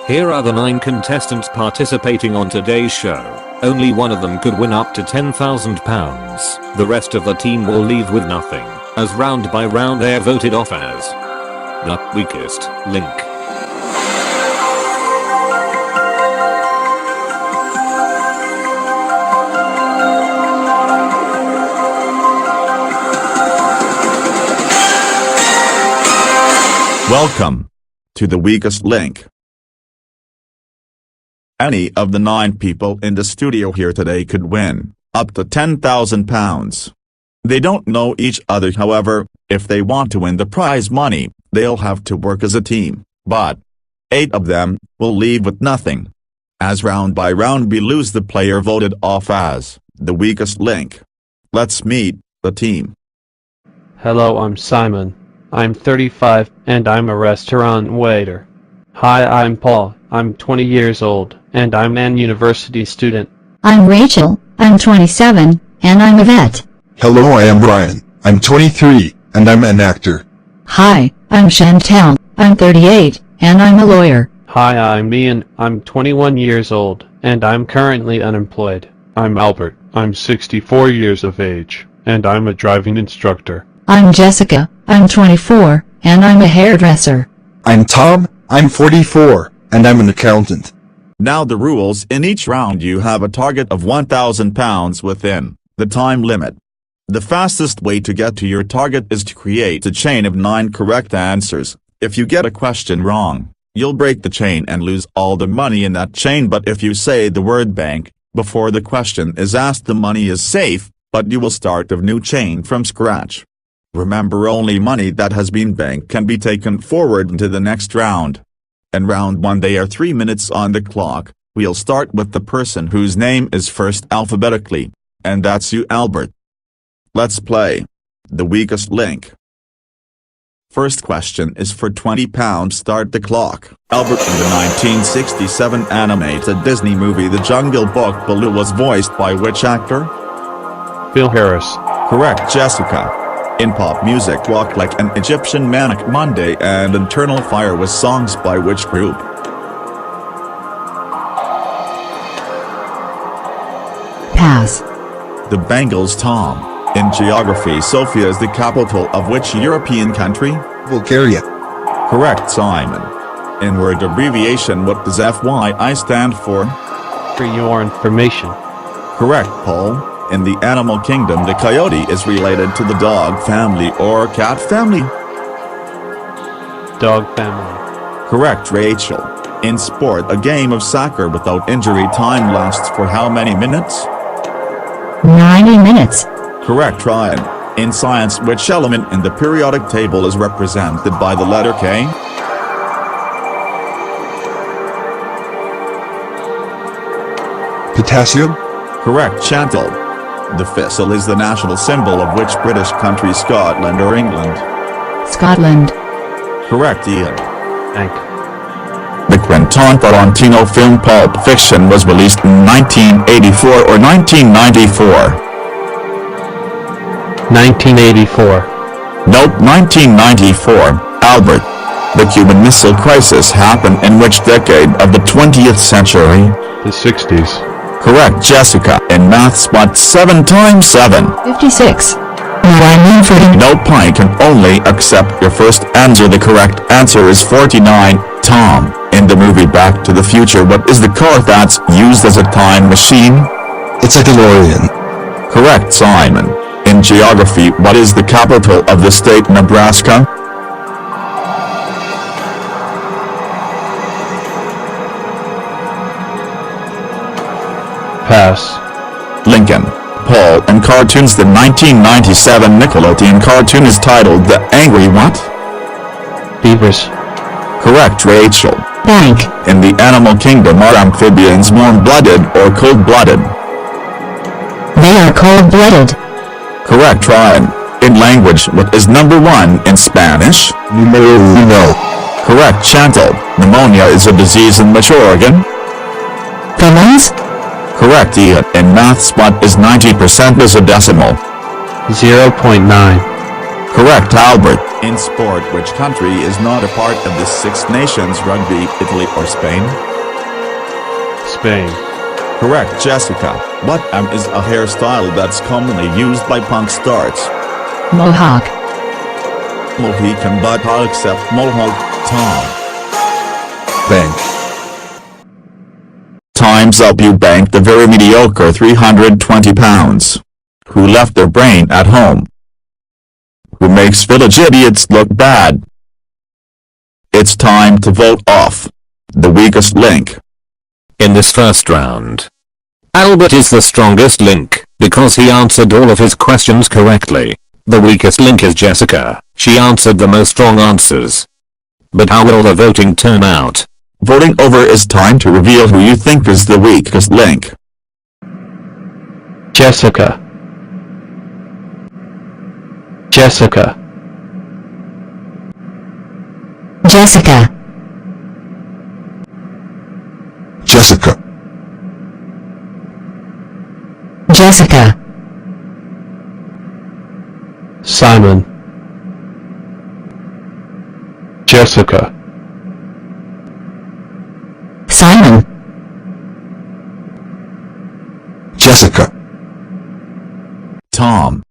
Here are the 9 contestants participating on today's show. Only one of them could win up to £10,000. The rest of the team will leave with nothing, as round by round they are voted off as the weakest link. Welcome to the weakest link. Any of the 9 people in the studio here today could win up to £10,000. They don't know each other, however, if they want to win the prize money, they'll have to work as a team, but 8 of them will leave with nothing. As round by round we lose the player voted off as the weakest link. Let's meet the team. Hello, I'm Simon. I'm 35, and I'm a restaurant waiter. Hi, I'm Paul. I'm 20 years old, and I'm an university student. I'm Rachel. I'm 27, and I'm a vet. Hello, I am Brian. I'm 23, and I'm an actor. Hi, I'm Chantel. I'm 38, and I'm a lawyer. Hi, I'm Ian. I'm 21 years old, and I'm currently unemployed. I'm Albert. I'm 64 years of age, and I'm a driving instructor. I'm Jessica. I'm 24, and I'm a hairdresser. I'm Tom. I'm 44, and I'm an accountant. Now the rules: in each round you have a target of £1,000 within the time limit. The fastest way to get to your target is to create a chain of 9 correct answers. If you get a question wrong, you'll break the chain and lose all the money in that chain, but if you say the word bank before the question is asked, the money is safe, but you will start a new chain from scratch. Remember, only money that has been banked can be taken forward into the next round. In round 1 there are 3 minutes on the clock. We'll start with the person whose name is first alphabetically, and that's you, Albert. Let's play the weakest link. First question is for £20. Start the clock. Albert, in the 1967 animated Disney movie The Jungle Book, Baloo was voiced by which actor? Phil Harris. Correct. Jessica. In pop music, Walk Like an Egyptian, Manic Monday and Internal Fire was songs by which group? Pass. The Bangles. Tom. In geography, Sofia is the capital of which European country? Bulgaria. Correct. Simon. In word abbreviation, what does FYI stand for? For your information. Correct. Paul. In the animal kingdom, the coyote is related to the dog family or cat family? Dog family. Correct. Rachel. In sport, a game of soccer without injury time lasts for how many minutes? 90 minutes. Correct. Ryan. In science, which element in the periodic table is represented by the letter K? Potassium. Correct. Chantal. The thistle is the national symbol of which British country? Scotland or England? Scotland. Correct. Ian. Bank. The Quentin Tarantino film Pulp Fiction was released in 1984 or 1994? 1984. Nope, 1994. Albert. The Cuban Missile Crisis happened in which decade of the 20th century? The 60s. Correct. Jessica. In maths, what 7 times 7? 56. No, I can only accept your first answer. The correct answer is 49. Tom. In the movie Back to the Future, what is the car that's used as a time machine? It's a DeLorean. Correct. Simon. In geography, what is the capital of the state Nebraska? Pass. Lincoln. Paul. In cartoons, the 1997 Nickelodeon cartoon is titled The Angry What? Beavers. Correct. Rachel. Bank. In the animal kingdom, are amphibians warm-blooded or cold-blooded? They are cold-blooded. Correct. Ryan. In language, what is number 1 in Spanish? Numero uno. Correct. Chantal. Pneumonia is a disease in which organ? The lungs? Correct. Ian. In maths, what is 90% as a decimal? 0.9. Correct. Albert. In sport, which country is not a part of the Six Nations rugby, Italy or Spain? Spain. Correct, Jessica. What is a hairstyle that's commonly used by punk stars? Mohawk. Mohican, but I'll accept Mohawk. Tom. Bank. Time's up. You banked the very mediocre £320. Who left their brain at home? Who makes village idiots look bad? It's time to vote off the weakest link. In this first round, Albert is the strongest link, because he answered all of his questions correctly. The weakest link is Jessica. She answered the most wrong answers. But how will the voting turn out? Voting over is time to reveal who you think is the weakest link. Jessica. Jessica. Jessica. Jessica. Jessica. Simon. Jessica. Simon. Jessica. Tom.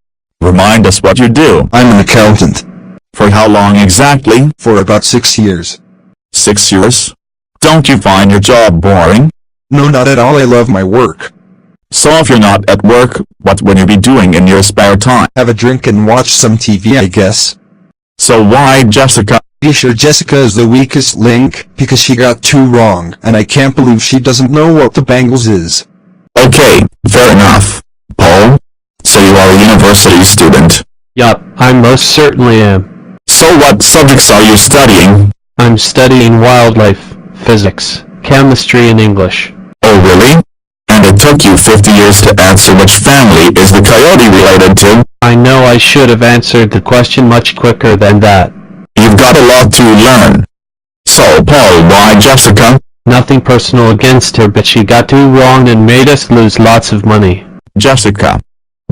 Remind us what you do. I'm an accountant. For how long exactly? For about 6 years. 6 years? Don't you find your job boring? No, not at all. I love my work. So if you're not at work, what would you be doing in your spare time? Have a drink and watch some TV, I guess. So why Jessica? Be sure Jessica is the weakest link, because she got 2 wrong, and I can't believe she doesn't know what the Bengals is. Okay, fair enough. Paul? So you are a university student. Yup, I most certainly am. So what subjects are you studying? I'm studying wildlife, physics, chemistry and English. Oh really? And it took you 50 years to answer which family is the coyote related to? I know I should have answered the question much quicker than that. You've got a lot to learn. So Paul, why Jessica? Nothing personal against her, but she got 2 wrong and made us lose lots of money. Jessica.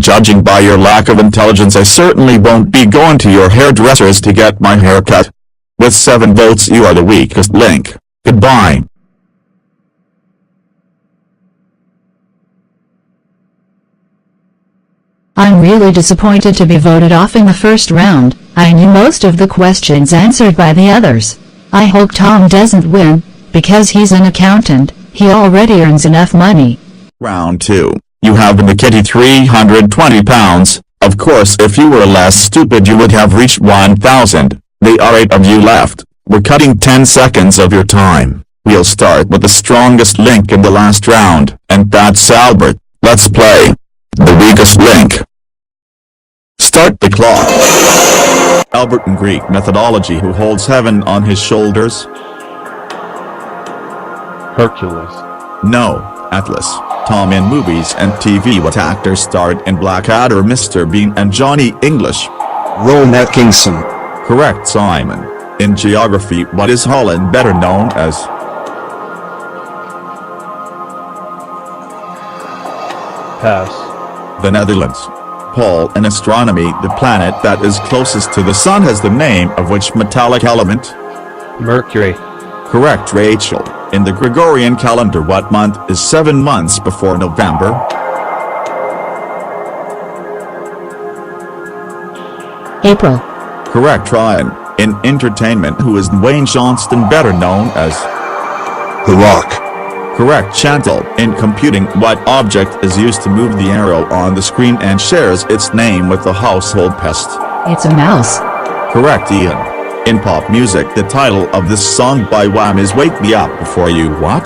Judging by your lack of intelligence, I certainly won't be going to your hairdressers to get my hair cut. With 7 votes, you are the weakest link. Goodbye. I'm really disappointed to be voted off in the first round. I knew most of the questions answered by the others. I hope Tom doesn't win, because he's an accountant. He already earns enough money. Round 2. You have in the kitty £320. Of course, if you were less stupid you would have reached 1,000. There are 8 of you left. We're cutting 10 seconds of your time. We'll start with the strongest link in the last round, and that's Albert. Let's play the weakest link. Start the clock. Albert in Greek mythology, who holds heaven on his shoulders? Hercules. No, Atlas. Tom in movies and TV. What actor starred in Blackadder? Mr. Bean and Johnny English? Rowan Atkinson. Correct, Simon. In geography, what is Holland better known as? Pass. The Netherlands. Paul, in astronomy, the planet that is closest to the sun has the name of which metallic element? Mercury. Correct, Rachel. In the Gregorian calendar, what month is 7 months before November? April. Correct, Ryan. In entertainment, who is Dwayne Johnston better known as? The Rock. Correct, Chantal. In computing, what object is used to move the arrow on the screen and shares its name with the household pest? It's a mouse. Correct, Ian. In pop music, the title of this song by Wham is Wake Me Up Before You What?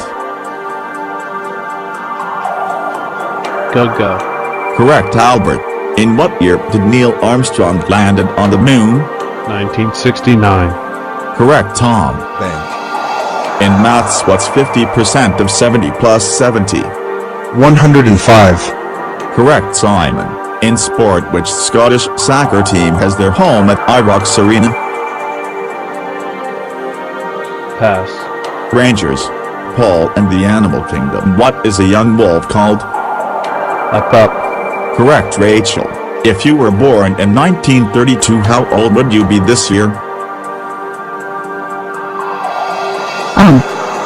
Go. Correct, Albert. In what year did Neil Armstrong landed on the moon? 1969. Correct, Tom. Bank. In maths, what's 50% of 70 plus 70? 105. Correct, Simon. In sport, which Scottish soccer team has their home at Ibrox Arena? Pass. Rangers. Paul and the Animal Kingdom. What is a young wolf called? A pup. Correct, Rachel. If you were born in 1932, how old would you be this year?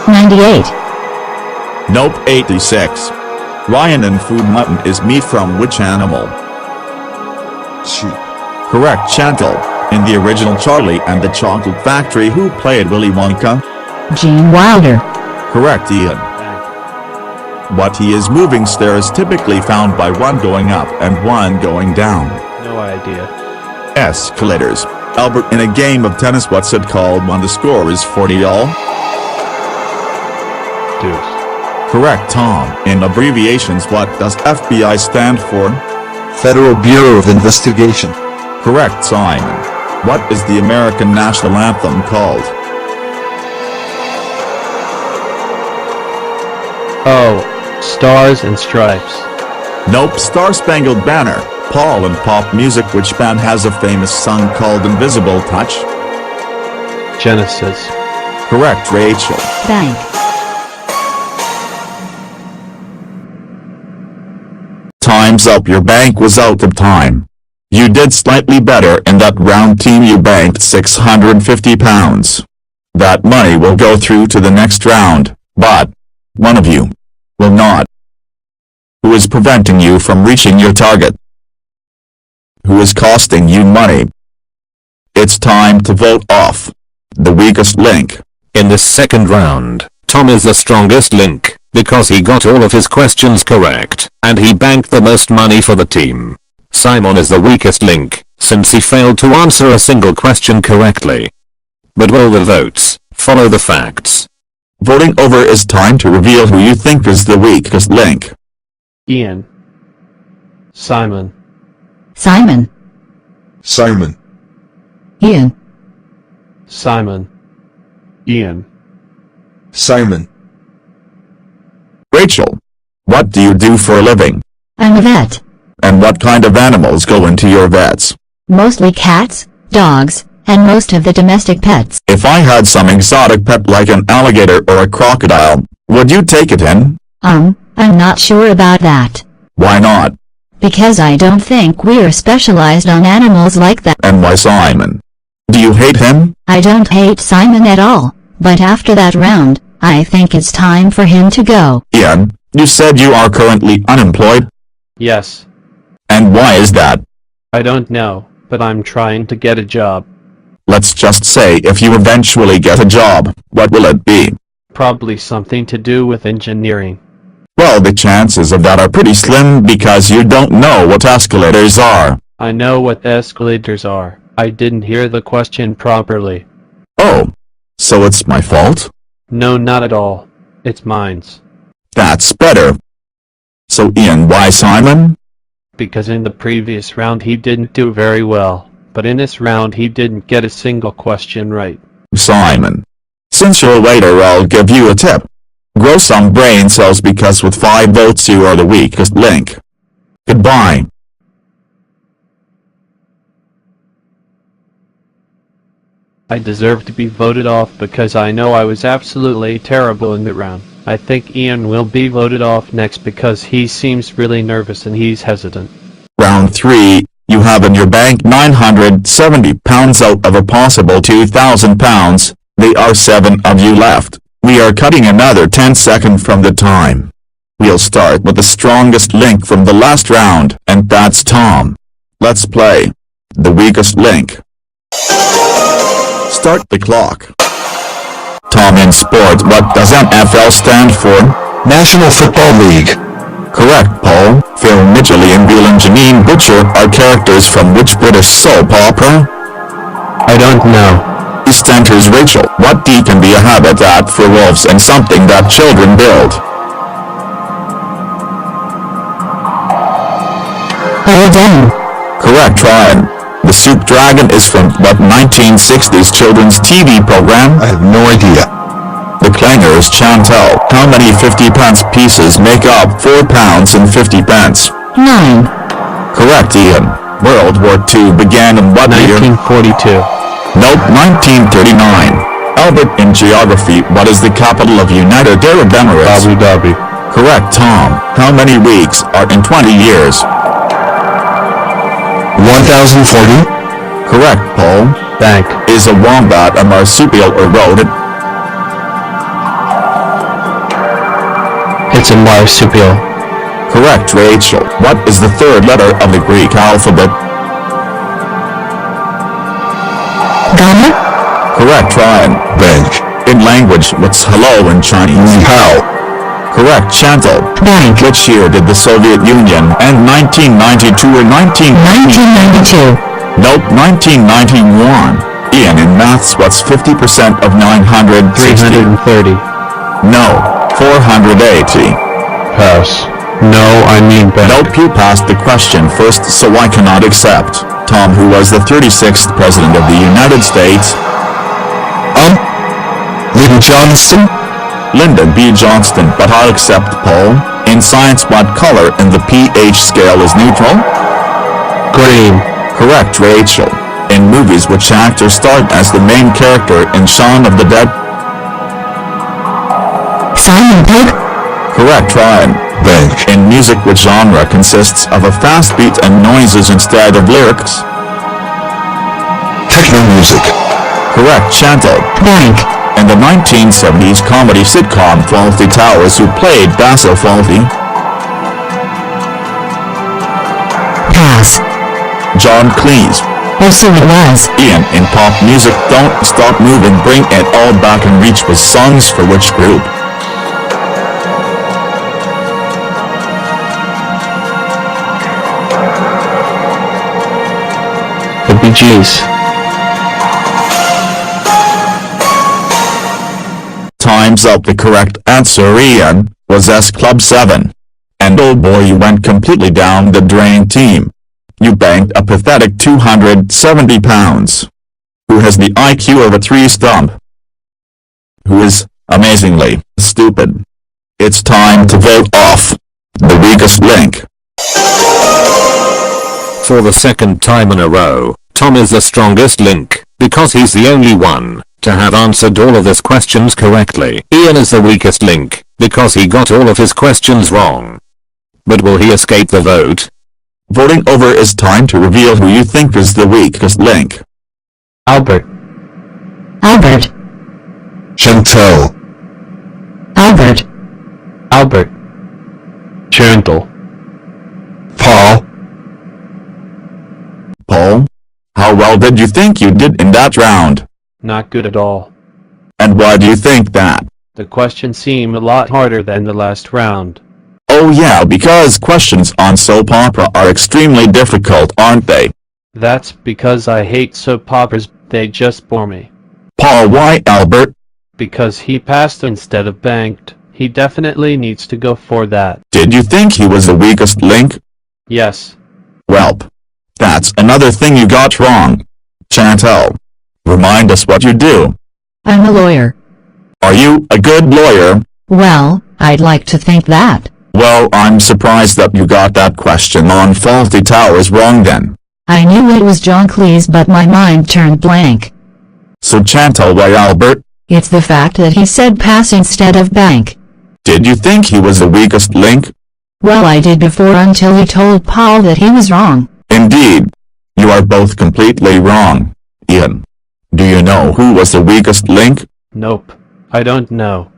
98. Nope, 86. Ryan, and food mutton is meat from which animal? Sheep. Correct, Chantal. In the original Charlie and the Chocolate Factory, who played Willy Wonka? Gene Wilder. Correct, Ian. What he is moving stairs typically found by one going up and one going down? No idea. Escalators. Albert, in a game of tennis, what's it called when the score is 40-all? Deuce. Correct, Tom. In abbreviations, what does FBI stand for? Federal Bureau of Investigation. Correct, Simon. What is the American national anthem called? Oh, Stars and Stripes. Nope, Star Spangled Banner. Paul, in pop music, which band has a famous song called Invisible Touch? Genesis. Correct, Rachel. Bank. Time's up. Your bank was out of time. You did slightly better in that round, team. You banked £650. That money will go through to the next round, but one of you will not. Who is preventing you from reaching your target? Who is costing you money? It's time to vote off the weakest link. In this second round, Tom is the strongest link, because he got all of his questions correct, and he banked the most money for the team. Simon is the weakest link, since he failed to answer a single question correctly. But will the votes follow the facts? Voting over is time to reveal who you think is the weakest link. Ian. Simon. Simon. Simon. Ian. Simon. Ian. Simon. Rachel. What do you do for a living? I'm a vet. And what kind of animals go into your vets? Mostly cats, dogs, and most of the domestic pets. If I had some exotic pet like an alligator or a crocodile, would you take it in? I'm not sure about that. Why not? Because I don't think we're specialized on animals like that. And why Simon? Do you hate him? I don't hate Simon at all, but after that round, I think it's time for him to go. Ian, you said you are currently unemployed? Yes. And why is that? I don't know, but I'm trying to get a job. Let's just say if you eventually get a job, what will it be? Probably something to do with engineering. Well, the chances of that are pretty slim because you don't know what escalators are. I know what escalators are. I didn't hear the question properly. Oh, so it's my fault? No, not at all. It's mine's. That's better. So Ian, why Simon? Because in the previous round he didn't do very well, but in this round he didn't get a single question right. Simon. Since you're a waiter, I'll give you a tip. Grow some brain cells because with 5 votes you are the weakest link. Goodbye. I deserve to be voted off because I know I was absolutely terrible in the round. I think Ian will be voted off next because he seems really nervous and he's hesitant. Round 3, you have in your bank £970 out of a possible £2,000. There are 7 of you left. We are cutting another 10 seconds from the time. We'll start with the strongest link from the last round, and that's Tom. Let's play the weakest link. Start the clock. Tom, in sport, what does NFL stand for? National Football League. Correct, Paul. Phil Mitchell, Ian Beale, and Janine Butcher are characters from which British soap opera? I don't know. East enters Rachel. What D can be a habitat for wolves and something that children build? Down. Correct, Ryan. The Soup Dragon is from what 1960s children's TV program? I have no idea. The Clangers, Chantal. How many 50-pence pieces make up 4 pounds and 50 pence? 9. Correct, Ian. World War II began in what year? 1942. Nope, 1939. Albert, in geography, what is the capital of United Arab Emirates? Abu Dhabi. Correct, Tom. How many weeks are in 20 years? 1040? Correct, Paul. Bank. Is a wombat a marsupial or rodent? It's a marsupial. Correct, Rachel. What is the third letter of the Greek alphabet? Gamma? Correct, Ryan. Bank. In language, what's hello in Chinese? How? Correct, Chantal. Bank. Which year did the Soviet Union end 1992 or 1992. Nope, 1991. Ian, in maths, what's 50% of 960? 330. No, 480. Pass. No, I mean bank. Nope, you passed the question first, so I cannot accept. Tom, who was the 36th President of the United States? Lyndon Johnson? Lyndon B. Johnston, but I'll accept Paul. In science, what color in the pH scale is neutral? Green. Correct, Rachel. In movies, which actor starred as the main character in Shaun of the Dead? Simon Pegg? Correct, Ryan. Bank. In music, which genre consists of a fast beat and noises instead of lyrics? Techno music. Correct, Chantal. Bank. In the 1970s comedy sitcom Fawlty Towers, who played Basil Fawlty? Pass. John Cleese. Oh, so it was. Ian, in pop music, Don't Stop Moving, Bring It All Back and Reach was songs for which group? The Bee Gees. Time's up. The correct answer, Ian, was S Club 7. And oh boy, you went completely down the drain, team. You banked a pathetic £270. Who has the IQ of a tree stump? Who is, amazingly, stupid? It's time to vote off the weakest link. For the second time in a row, Tom is the strongest link, because he's the only one to have answered all of his questions correctly. Ian is the weakest link, because he got all of his questions wrong. But will he escape the vote? Voting over, is time to reveal who you think is the weakest link. Albert. Albert. Chantal. Albert. Albert. Chantal. Paul. Paul? How well did you think you did in that round? Not good at all. And why do you think that? The questions seem a lot harder than the last round. Oh yeah, because questions on soap opera are extremely difficult, aren't they? That's because I hate soap operas, they just bore me. Paul, why Albert? Because he passed instead of banked. He definitely needs to go for that. Did you think he was the weakest link? Yes. Welp. That's another thing you got wrong. Chantal. Remind us what you do. I'm a lawyer. Are you a good lawyer? Well, I'd like to think that. Well, I'm surprised that you got that question on Fawlty Towers wrong then. I knew it was John Cleese, but my mind turned blank. So Chantal, why Albert? It's the fact that he said pass instead of bank. Did you think he was the weakest link? Well, I did before until he told Paul that he was wrong. Indeed. You are both completely wrong. Ian. Do you know who was the weakest link? Nope. I don't know.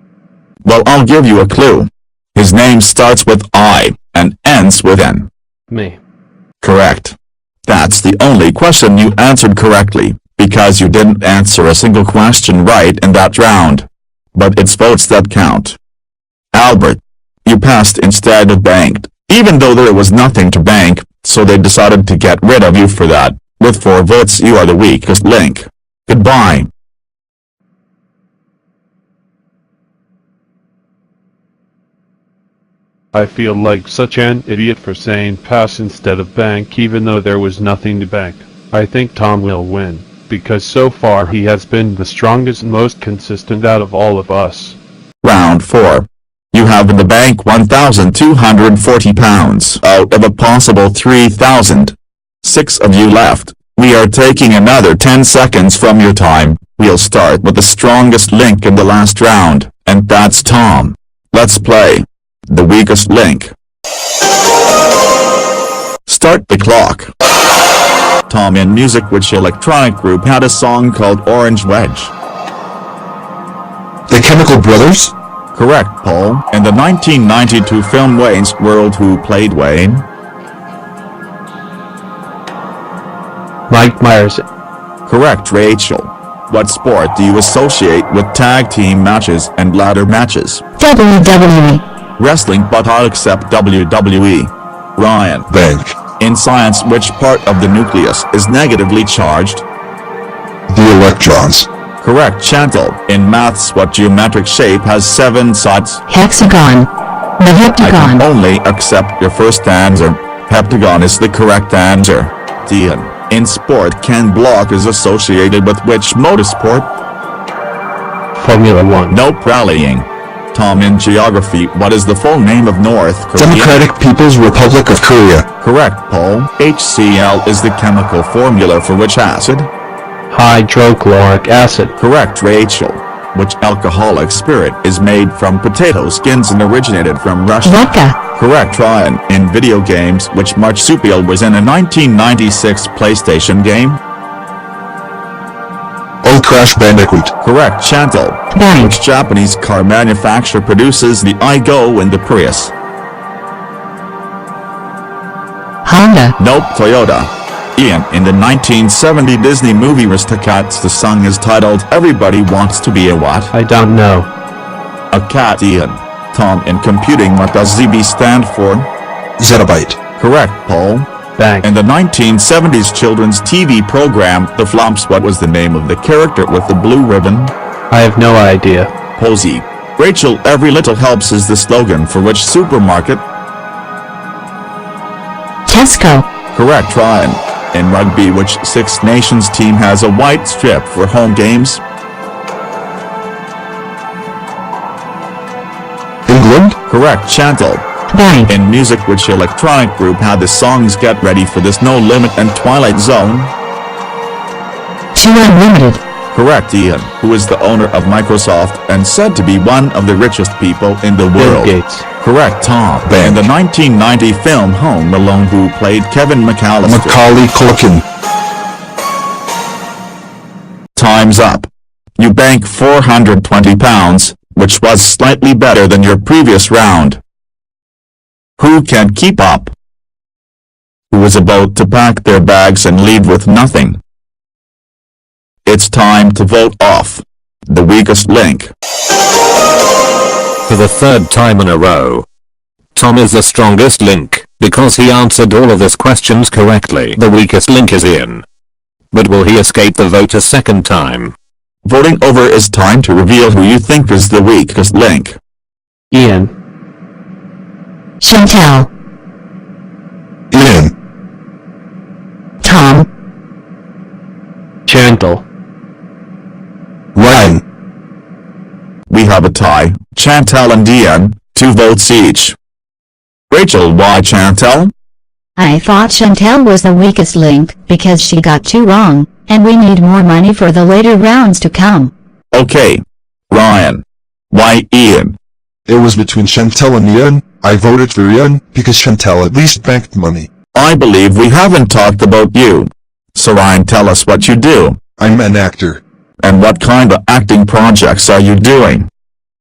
Well, I'll give you a clue. His name starts with I, and ends with N. Me. Correct. That's the only question you answered correctly, because you didn't answer a single question right in that round. But it's votes that count. Albert. You passed instead of banked, even though there was nothing to bank, so they decided to get rid of you for that. With 4 votes, you are the weakest link. Goodbye. I feel like such an idiot for saying pass instead of bank even though there was nothing to bank. I think Tom will win, because so far he has been the strongest and most consistent out of all of us. Round 4. You have in the bank £1,240 out of a possible 3,000. 6 of you left. We are taking another 10 seconds from your time. We'll start with the strongest link in the last round, and that's Tom. Let's play. The weakest link. Start the clock. Tom, in music, which electronic group had a song called Orange Wedge? The Chemical Brothers? Correct, Paul. In the 1992 film Wayne's World, who played Wayne? Mike Myers. Correct, Rachel. What sport do you associate with tag team matches and ladder matches? WWE. Wrestling, but I'll accept WWE. Ryan. Bank. In science, which part of the nucleus is negatively charged? The electrons. Correct, Chantal. In maths, what geometric shape has 7 sides? Hexagon. The I heptagon. can only accept your first answer. Heptagon is the correct answer. Dian. In sport, Ken Block is associated with which motorsport? Formula 1. Nope, rallying. Tom, in geography, what is the full name of North Korea? Democratic People's Republic of Korea. Correct, Paul. HCl is the chemical formula for which acid? Hydrochloric acid. Correct, Rachel. Which alcoholic spirit is made from potato skins and originated from Russia? Vodka. Correct, Ryan. In video games, which marsupial was in a 1996 PlayStation game? Old Crash Bandicoot. Correct, Chantal. Bank. Which Japanese car manufacturer produces the Igo and the Prius? Honda. Nope, Toyota. Ian, in the 1970 Disney movie Aristocats, the song is titled Everybody Wants to Be a What? I don't know. A cat, Ian. Tom, in computing, what does ZB stand for? Zettabyte. Correct, Paul. Bank. In the 1970s children's TV program, The Flumps, what was the name of the character with the blue ribbon? I have no idea. Posey. Rachel, every little helps is the slogan for which supermarket? Tesco. Correct, Ryan. In rugby, which Six Nations team has a white strip for home games? England? Correct, Chantal. Bank. In music, which electronic group had the songs Get Ready for This, No Limit and Twilight Zone? 2 Unlimited. Correct, Ian, who is the owner of Microsoft and said to be one of the richest people in the Bill world? Gates. Correct, Tom. Bank. In the 1990 film Home Alone, who played Kevin McAllister? Macaulay Culkin. Time's up. You bank £420, which was slightly better than your previous round. Who can keep up? Who is about to pack their bags and leave with nothing? It's time to vote off the weakest link. For the 3rd time in a row, Tom is the strongest link, because he answered all of his questions correctly. The weakest link is Ian. But will he escape the vote a 2nd time? Voting over is time to reveal who you think is the weakest link. Ian. Chantal. Ian. Tom. Chantal. Ryan. We have a tie, Chantal and Ian, 2 votes each. Rachel, why Chantal? I thought Chantal was the weakest link because she got 2 wrong, and we need more money for the later rounds to come. Okay. Ryan. Why Ian? It was between Chantal and Ian. I voted for Ian because Chantal at least banked money. I believe we haven't talked about you. So Ryan, tell us what you do. I'm an actor. And what kind of acting projects are you doing?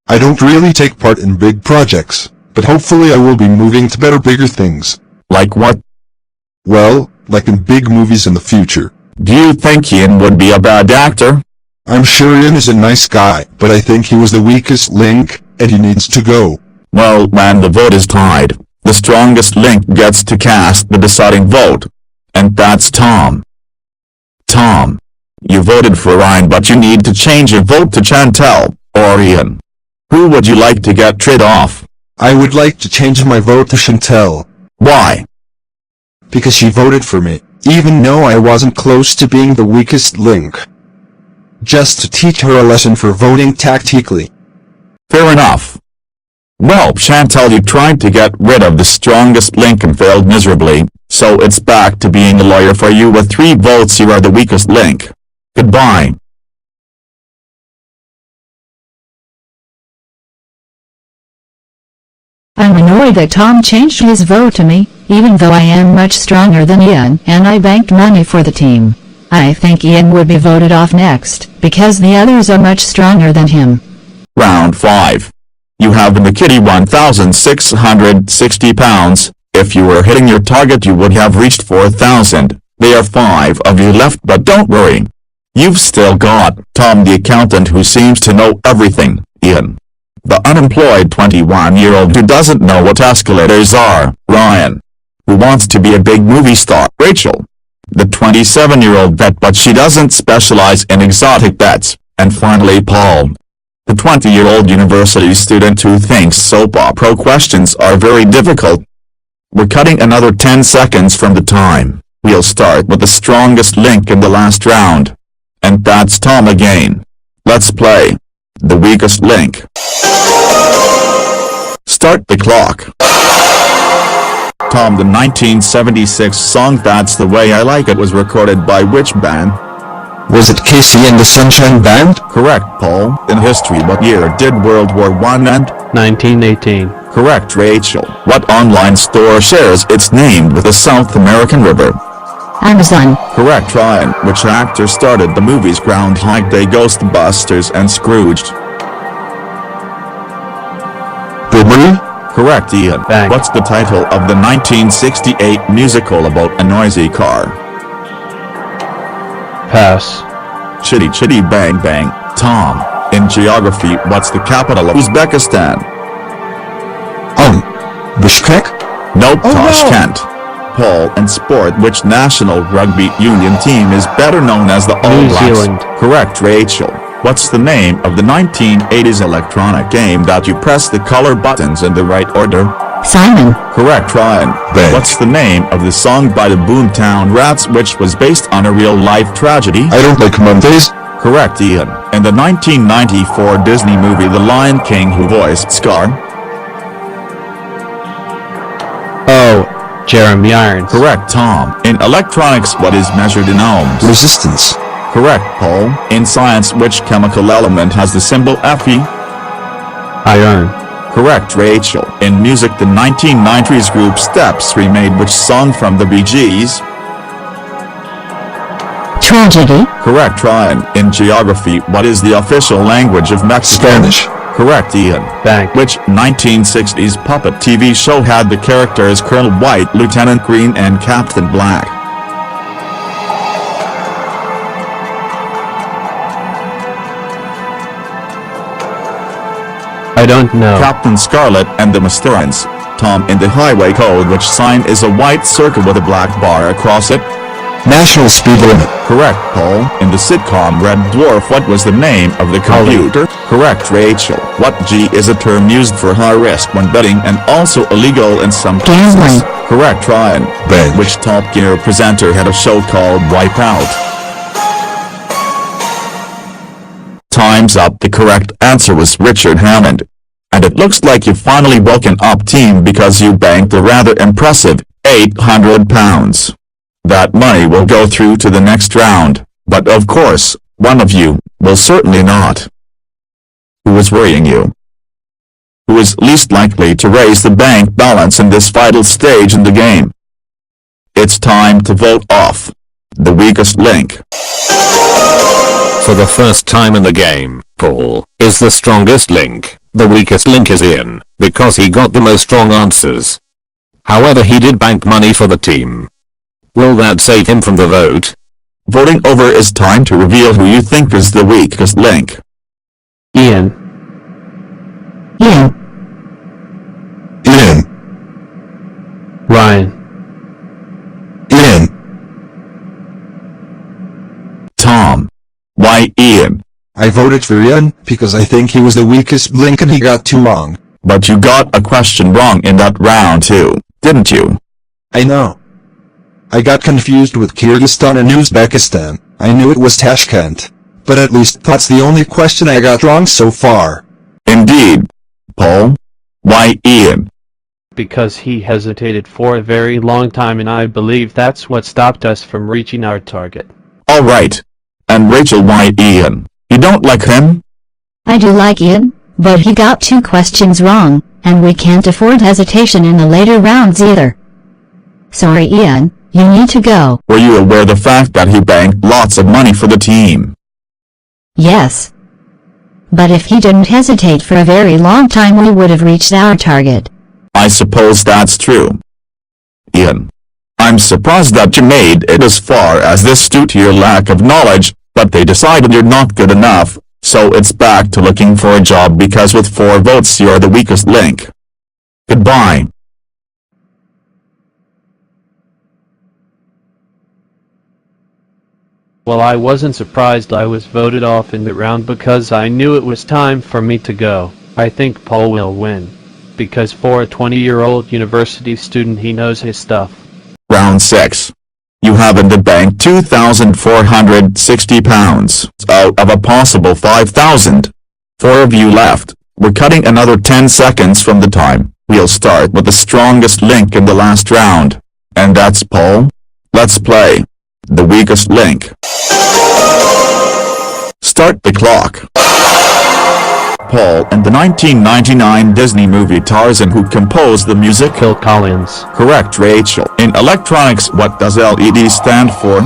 I don't really take part in big projects, but hopefully I will be moving to better, bigger things. Like what? Well, like in big movies in the future. Do you think Ian would be a bad actor? I'm sure Ian is a nice guy, but I think he was the weakest link, and he needs to go. Well, when the vote is tied, the strongest link gets to cast the deciding vote. And that's Tom. Tom. You voted for Ryan, but you need to change your vote to Chantal, or Ian. Who would you like to get rid of? I would like to change my vote to Chantal. Why? Because she voted for me, even though I wasn't close to being the weakest link. Just to teach her a lesson for voting tactically. Fair enough. Well, Chantal, you tried to get rid of the strongest link and failed miserably, so it's back to being a lawyer for you. With 3 votes, you are the weakest link. Goodbye. I'm annoyed that Tom changed his vote to me. even though I am much stronger than Ian and I banked money for the team. I think Ian would be voted off next, because the others are much stronger than him. Round 5. You have in the kitty 1,660 pounds. If you were hitting your target you would have reached 4,000. There are 5 of you left, but don't worry. You've still got Tom the accountant who seems to know everything, Ian the unemployed 21-year-old who doesn't know what escalators are, Ryan who wants to be a big movie star, Rachel the 27-year-old vet but she doesn't specialize in exotic pets, and finally Paul the 20-year-old university student who thinks soap opera questions are very difficult. We're cutting another 10 seconds from the time. We'll start with the strongest link in the last round. And that's Tom again. Let's play. The weakest link. Start the clock. Tom, the 1976 song That's the Way I Like It was recorded by which band? Was it Casey and the Sunshine Band? Correct, Paul. In history, what year did World War I end? 1918. Correct, Rachel. What online store shares its name with the South American river? Amazon. Correct, Ryan. Which actor started the movies Groundhog Day, Ghostbusters and Scrooged? Bill Murray? Correct, Ian. Bang. What's the title of the 1968 musical about a noisy car? Pass. Chitty Chitty Bang Bang. Tom, in geography, what's the capital of Uzbekistan? Bishkek? Nope, Oh, no. Tashkent. Paul, in sport, which national rugby union team is better known as the All New Blacks? Zealand. Correct, Rachel. What's the name of the 1980s electronic game that you press the color buttons in the right order? Simon. Correct, Ryan. Bang. What's the name of the song by the Boomtown Rats which was based on a real-life tragedy? I don't like Mondays. Correct, Ian. In the 1994 Disney movie The Lion King, who voiced Scar? Oh, Jeremy Irons. Correct, Tom. In electronics, what is measured in ohms? Resistance. Correct, Paul. In science, which chemical element has the symbol Fe? Iron. Correct, Rachel. In music, the 1990s group Steps remade which song from the Bee Gees? Tragedy. Correct, Ryan. In geography, what is the official language of Mexico? Spanish. Correct, Ian. Bang. Which 1960s puppet TV show had the characters Colonel White, Lieutenant Green and Captain Black? I don't know. Captain Scarlet and the Mysterans. Tom, in the highway code which sign is a white circle with a black bar across it? National speed limit. Correct, Paul. In the sitcom Red Dwarf, what was the name of the computer? Correct, Rachel. What G is a term used for high risk when betting and also illegal in some cases? Gambling. Correct, Ryan. Bang. Which Top Gear presenter had a show called Wipeout? Time's up. The correct answer was Richard Hammond. And it looks like you've finally woken up, team, because you banked a rather impressive £800. That money will go through to the next round, but of course, one of you will certainly not. Who is worrying you? Who is least likely to raise the bank balance in this vital stage in the game? It's time to vote off the weakest link. For the first time in the game, Paul is the strongest link. The weakest link is Ian, because he got the most wrong answers. However, he did bank money for the team. Will that save him from the vote? Voting over is time to reveal who you think is the weakest link. Ian. Ian. Ian. Ryan. Ian. Tom. Why Ian? I voted for Ian because I think he was the weakest link and he got 2 wrong. But you got a question wrong in that round too, didn't you? I know. I got confused with Kyrgyzstan and Uzbekistan. I knew it was Tashkent. But at least that's the only question I got wrong so far. Indeed. Paul? Why Ian? Because he hesitated for a very long time and I believe that's what stopped us from reaching our target. Alright. And Rachel, why Ian? You don't like him? I do like Ian, but he got 2 questions wrong, and we can't afford hesitation in the later rounds either. Sorry Ian, you need to go. Were you aware the fact that he banked lots of money for the team? Yes. But if he didn't hesitate for a very long time we would have reached our target. I suppose that's true. Ian, I'm surprised that you made it as far as this due to your lack of knowledge, but they decided you're not good enough, so it's back to looking for a job because with 4 votes you're the weakest link. Goodbye. Well, I wasn't surprised I was voted off in the round because I knew it was time for me to go. I think Paul will win. Because for a 20-year-old university student he knows his stuff. Round 6. You have in the bank £2,460 out of a possible 5,000. 4 of you left. We're cutting another 10 seconds from the time. We'll start with the strongest link in the last round. And that's Paul. Let's play. The weakest link. Start the clock. Paul and the 1999 Disney movie Tarzan. Who composed the music? Phil Collins. Correct, Rachel. In electronics, what does LED stand for?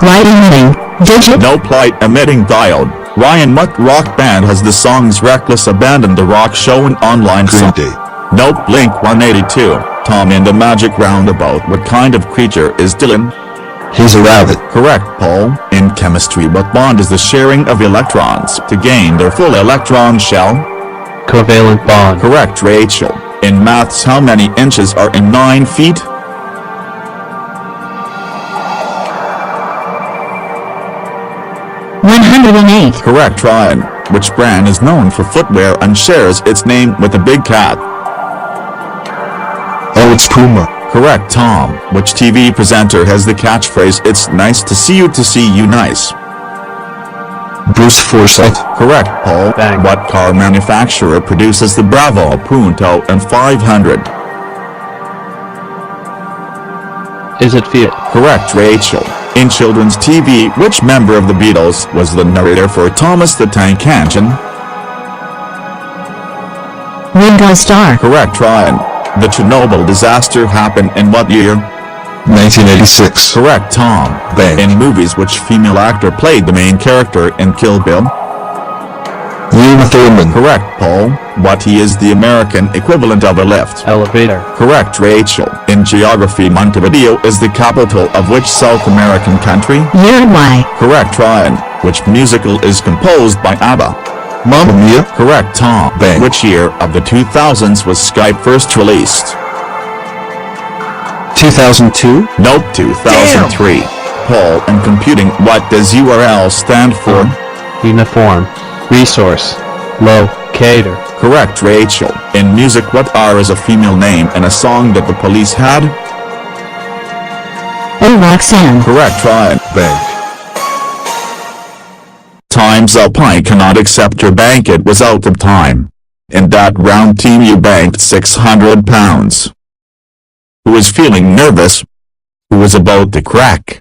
Light emitting digit. Nope, light emitting diode. Ryan, what rock band has the songs Reckless Abandon the Rock Show and Online Green Song? Day. Nope, Blink 182. Tom, in the Magic Roundabout, what kind of creature is Dylan? He's a rabbit. Correct, Paul. In chemistry, what bond is the sharing of electrons to gain their full electron shell? Covalent bond. Correct, Rachel. In maths, how many inches are in 9 feet? 108. Correct, Ryan. Which brand is known for footwear and shares its name with a big cat? Oh, it's Puma. Correct, Tom. Which TV presenter has the catchphrase "It's nice to see you nice"? Bruce Forsyth. Correct, Paul. Bang. What car manufacturer produces the Bravo, Punto and 500? Is it Fiat? Correct, Rachel. In children's TV, which member of the Beatles was the narrator for Thomas the Tank Engine? Ringo Starr. Correct, Ryan. The Chernobyl disaster happened in what year? 1986. Correct, Tom. Bang. In movies, which female actor played the main character in Kill Bill? Uma Thurman. Correct, Paul. What is the American equivalent of a lift? Elevator. Correct, Rachel. In geography, Montevideo is the capital of which South American country? Uruguay. Correct, Ryan. Which musical is composed by ABBA? Mamma Mia. Correct, Tom. Bang. Which year of the 2000s was Skype first released? 2002. Nope, 2003. Paul, in computing, what does URL stand for? Uniform. Resource. Locator. Correct, Rachel. In music, what R is a female name in a song that the Police had? Oh, Roxanne. Correct, Ryan. Bang. Time's up. I cannot accept your bank. It was out of time. In that round, team, you banked £600. Who is feeling nervous? Who is about to crack?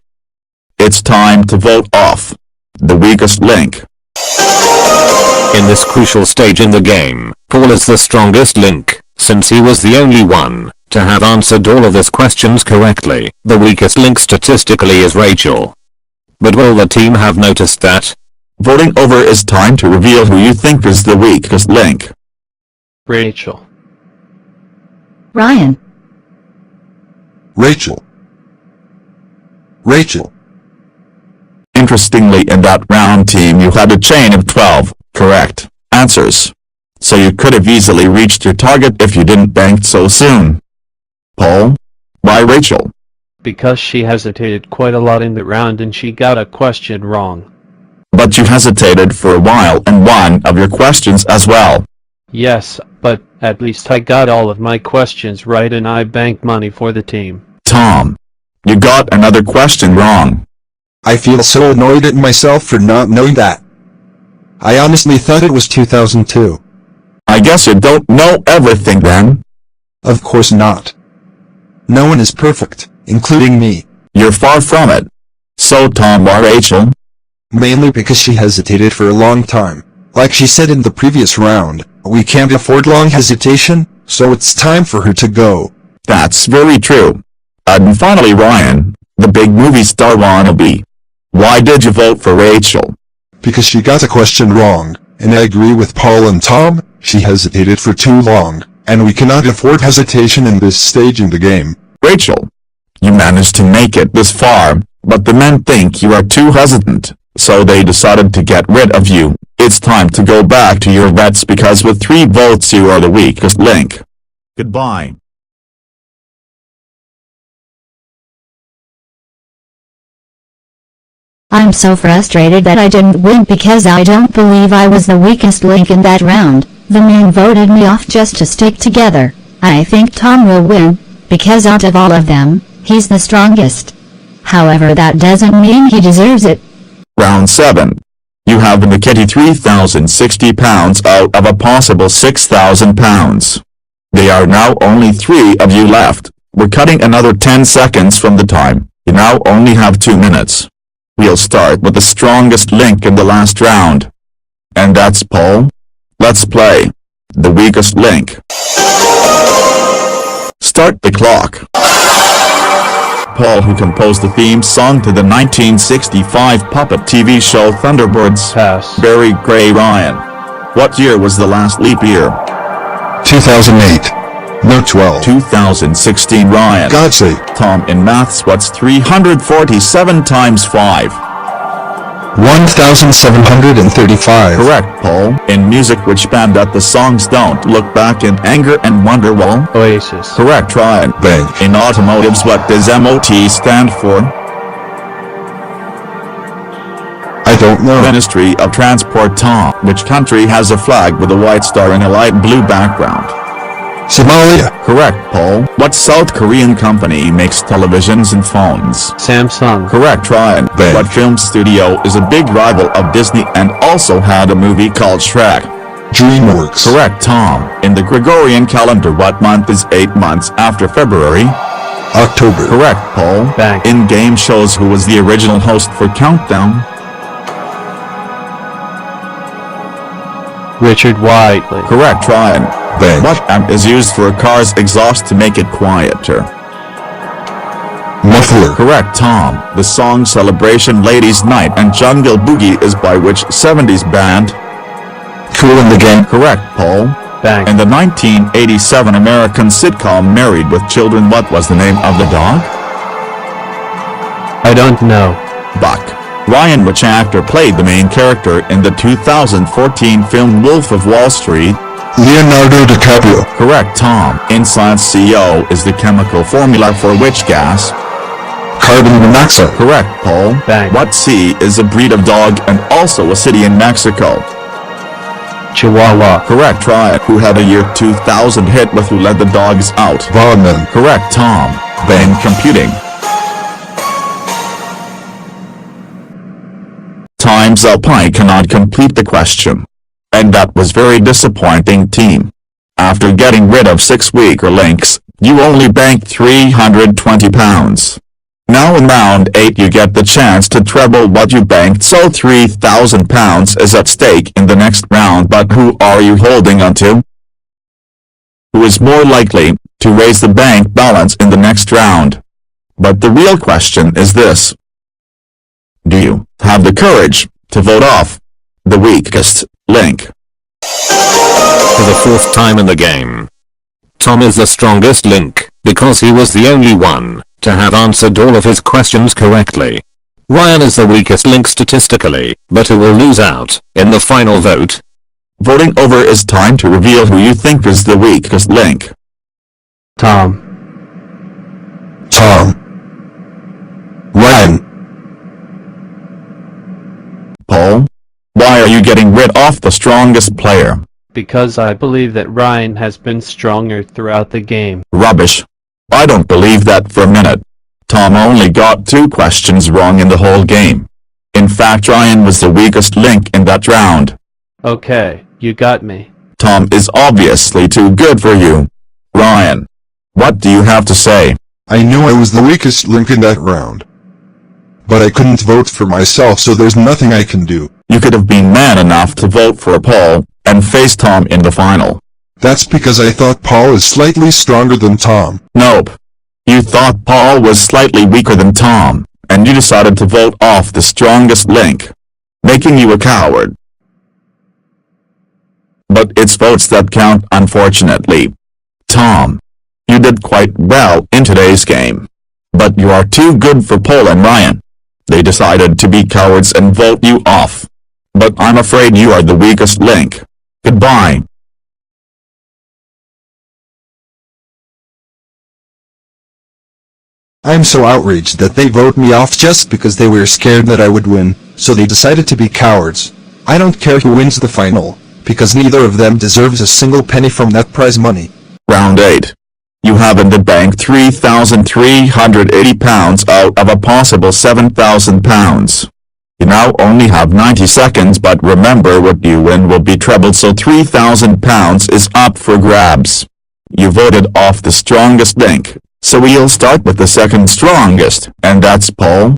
It's time to vote off. The weakest link. In this crucial stage in the game, Paul is the strongest link, since he was the only one to have answered all of his questions correctly. The weakest link statistically is Rachel. But will the team have noticed that? Voting over is time to reveal who you think is the weakest link. Rachel. Ryan. Rachel. Rachel. Interestingly, in that round, team, you had a chain of 12 correct answers. So you could have easily reached your target if you didn't bank so soon. Paul? Why Rachel? Because she hesitated quite a lot in the round and she got a question wrong. But you hesitated for a while and one of your questions as well. Yes, but at least I got all of my questions right and I banked money for the team. Tom, you got another question wrong. I feel so annoyed at myself for not knowing that. I honestly thought it was 2002. I guess you don't know everything then. Of course not. No one is perfect, including me. You're far from it. So Tom, why Rachel? Mainly because she hesitated for a long time. Like she said in the previous round, we can't afford long hesitation, so it's time for her to go. That's very true. And finally Ryan, the big movie star wannabe. Why did you vote for Rachel? Because she got a question wrong, and I agree with Paul and Tom, she hesitated for too long, and we cannot afford hesitation in this stage in the game. Rachel, you managed to make it this far, but the men think you are too hesitant, so they decided to get rid of you. It's time to go back to your vets because with 3 votes you are the weakest link. Goodbye. I'm so frustrated that I didn't win because I don't believe I was the weakest link in that round. The men voted me off just to stick together. I think Tom will win, because out of all of them, he's the strongest. However, that doesn't mean he deserves it. Round 7. You have in the kitty £3,060 out of a possible £6,000. There are now only 3 of you left. We're cutting another 10 seconds from the time. You now only have 2 minutes. We'll start with the strongest link in the last round. And that's Paul. Let's play. The weakest link. Start the clock. Paul, who composed the theme song to the 1965 puppet TV show Thunderbirds. Pass. Barry Gray. Ryan. What year was the last leap year? 2008. No 12. 2016. Ryan. God's sake. Tom, in maths, what's 347 times 5? 1735. Correct, Paul. In music, which band that the songs Don't Look Back in Anger and Wonderwall? Oasis. Correct, Ryan. Bank. In automotives, what does MOT stand for? I don't know. Ministry of Transport. Tom, which country has a flag with a white star and a light blue background? Somalia. Correct, Paul. What South Korean company makes televisions and phones? Samsung. Correct, Ryan. Bank. What film studio is a big rival of Disney and also had a movie called Shrek? DreamWorks. Correct, Tom. In the Gregorian calendar, what month is 8 months after February? October. Correct, Paul. Bank. In game shows, who was the original host for Countdown? Richard Whiteley. Correct, Ryan. Bank. What amp is used for a car's exhaust to make it quieter? Muffler. Correct, Tom. The song Celebration Ladies Night and Jungle Boogie is by which 70s band? Cool in the Game. Correct, Paul. Bank. In the 1987 American sitcom Married with Children, what was the name of the dog? I don't know. Buck. Ryan, which actor played the main character in the 2014 film Wolf of Wall Street? Leonardo DiCaprio. Correct, Tom. In science, CO is the chemical formula for which gas? Carbon monoxide. Correct, Paul. Bang. What C is a breed of dog and also a city in Mexico? Chihuahua. Correct, Ryan. Who had a year 2000 hit with Who Let the Dogs Out? Von Man. Correct, Tom. Bang. Computing. Time's up. I cannot complete the question. And that was very disappointing, team. After getting rid of 6 weaker links, you only banked £320. Now in round 8 you get the chance to treble what you banked, so £3,000 is at stake in the next round. But who are you holding on to? Who is more likely to raise the bank balance in the next round? But the real question is this. Do you have the courage to vote off the weakest link? For the 4th time in the game, Tom is the strongest link, because he was the only one to have answered all of his questions correctly. Ryan is the weakest link statistically, but who will lose out in the final vote? Voting over is time to reveal who you think is the weakest link. Tom. Tom. Ryan. Paul? Why are you getting rid of the strongest player? Because I believe that Ryan has been stronger throughout the game. Rubbish. I don't believe that for a minute. Tom only got 2 questions wrong in the whole game. In fact, Ryan was the weakest link in that round. Okay, you got me. Tom is obviously too good for you. Ryan, what do you have to say? I knew I was the weakest link in that round. But I couldn't vote for myself, so there's nothing I can do. You could have been man enough to vote for Paul and face Tom in the final. That's because I thought Paul is slightly stronger than Tom. Nope. You thought Paul was slightly weaker than Tom, and you decided to vote off the strongest link, making you a coward. But it's votes that count, unfortunately. Tom, you did quite well in today's game. But you are too good for Paul and Ryan. They decided to be cowards and vote you off. But I'm afraid you are the weakest link. Goodbye. I'm so outraged that they vote me off just because they were scared that I would win, so they decided to be cowards. I don't care who wins the final, because neither of them deserves a single penny from that prize money. Round 8. You have in the bank £3,380 out of a possible £7,000. You now only have 90 seconds, but remember, what you win will be trebled, so £3,000 is up for grabs. You voted off the strongest link, so we'll start with the second strongest, and that's Paul.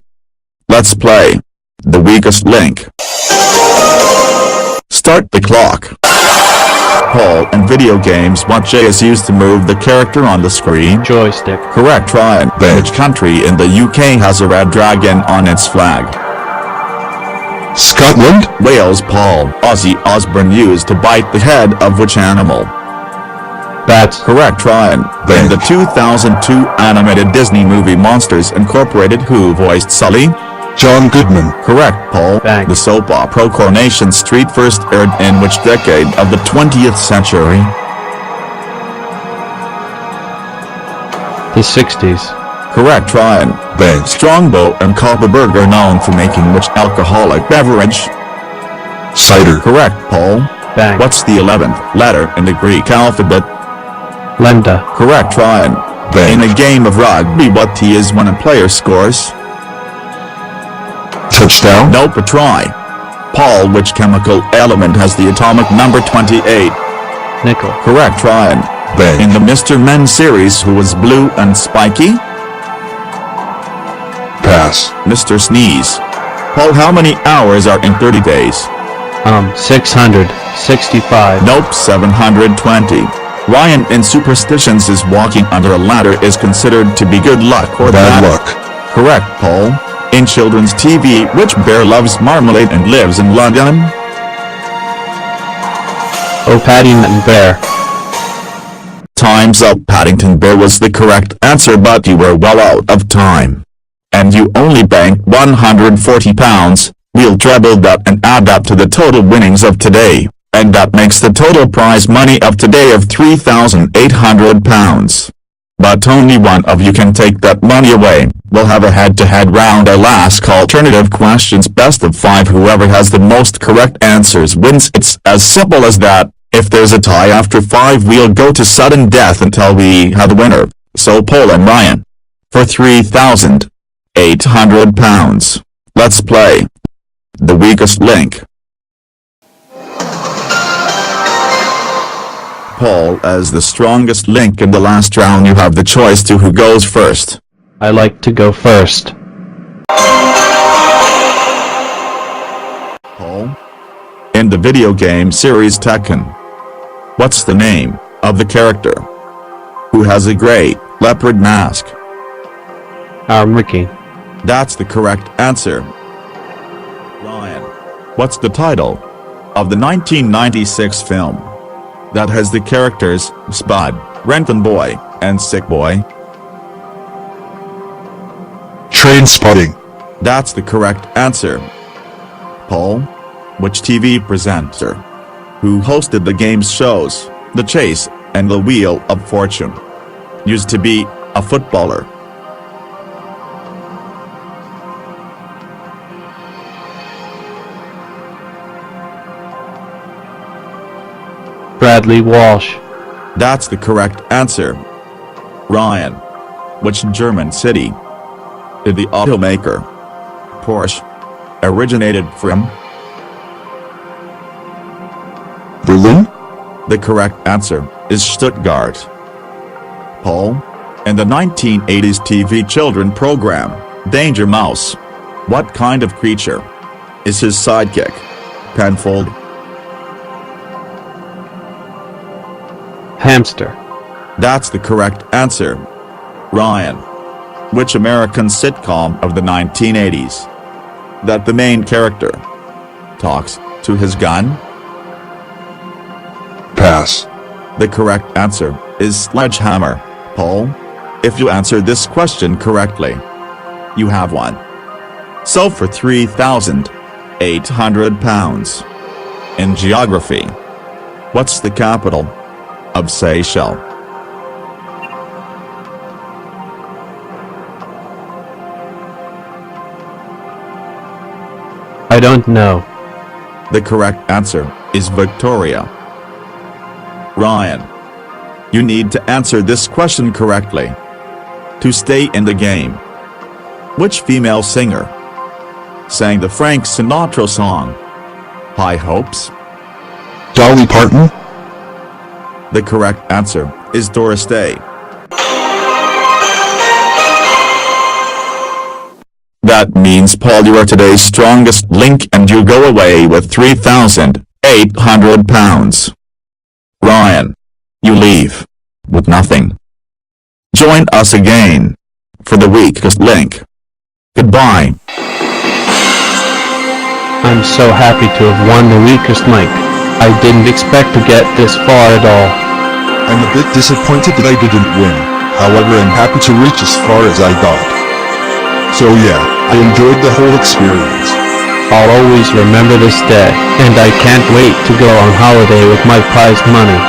Let's play the weakest link. Start the clock. Paul, in video games, what J is used to move the character on the screen? Joystick. Correct, Ryan. Which country in the UK has a red dragon on its flag? Scotland? Wales. Paul, Ozzy Osbourne used to bite the head of which animal? Bats. Correct, Ryan. In the 2002 animated Disney movie Monsters Incorporated, who voiced Sully? John Goodman. Correct, Paul. Bang. The soap opera Coronation Street first aired in which decade of the 20th century? The 60s. Correct, Ryan. Bang. Strongbow and Kopparberg are known for making which alcoholic beverage? Cider. Correct, Paul. Bang. What's the 11th letter in the Greek alphabet? Lambda. Correct, Ryan. Bang. In a game of rugby, what T is when a player scores? Touchdown? Nope, a try. Paul, which chemical element has the atomic number 28? Nickel. Correct, Ryan. Bang. In the Mr. Men series, who was blue and spiky? Pass. Mr. Sneeze. Paul, how many hours are in 30 days? 665. Nope, 720. Ryan, in superstitions, is walking under a ladder is considered to be good luck or Bad luck. Correct, Paul. In children's TV, which bear loves marmalade and lives in London? Oh, Paddington Bear. Time's up. Paddington Bear was the correct answer, but you were well out of time. And you only banked £140. We'll treble that and add that to the total winnings of today, and that makes the total prize money of today of £3,800. But only one of you can take that money away. We'll have a head-to-head round. I'll ask alternative questions, best of 5. Whoever has the most correct answers wins. It's as simple as that. If there's a tie after 5, we'll go to sudden death until we have a winner. So Paul and Ryan, for £3,800. Let's play the weakest link. Paul, as the strongest link in the last round, you have the choice to who goes first. I like to go first. Paul, in the video game series Tekken, what's the name of the character who has a gray leopard mask? Our Mickey. That's the correct answer. Ryan, what's the title of the 1996 film that has the characters Spud, Renton Boy, and Sick Boy? Train spotting. That's the correct answer. Paul, which TV presenter who hosted the game shows The Chase and The Wheel of Fortune used to be a footballer? Bradley Walsh. That's the correct answer. Ryan, which German city did the automaker Porsche originated from? Berlin? The correct answer is Stuttgart. Paul, in the 1980s TV children program, Danger Mouse, what kind of creature is his sidekick? Penfold? Hamster. That's the correct answer. Ryan. Which American sitcom of the 1980s that the main character talks to his gun? Pass. The correct answer is Sledgehammer. Paul, if you answer this question correctly, you have won. So for £3,800. In geography, what's the capital of Seychelles? I don't know. The correct answer is Victoria. Ryan, you need to answer this question correctly to stay in the game. Which female singer sang the Frank Sinatra song, High Hopes? Dolly Parton? The correct answer is Doris Day. That means Paul, you are today's strongest link and you go away with £3,800. Ryan, you leave with nothing. Join us again for the weakest link. Goodbye. I'm so happy to have won the weakest link. I didn't expect to get this far at all. I'm a bit disappointed that I didn't win. However, I'm happy to reach as far as I got. So yeah, I enjoyed the whole experience. I'll always remember this day, and I can't wait to go on holiday with my prize money.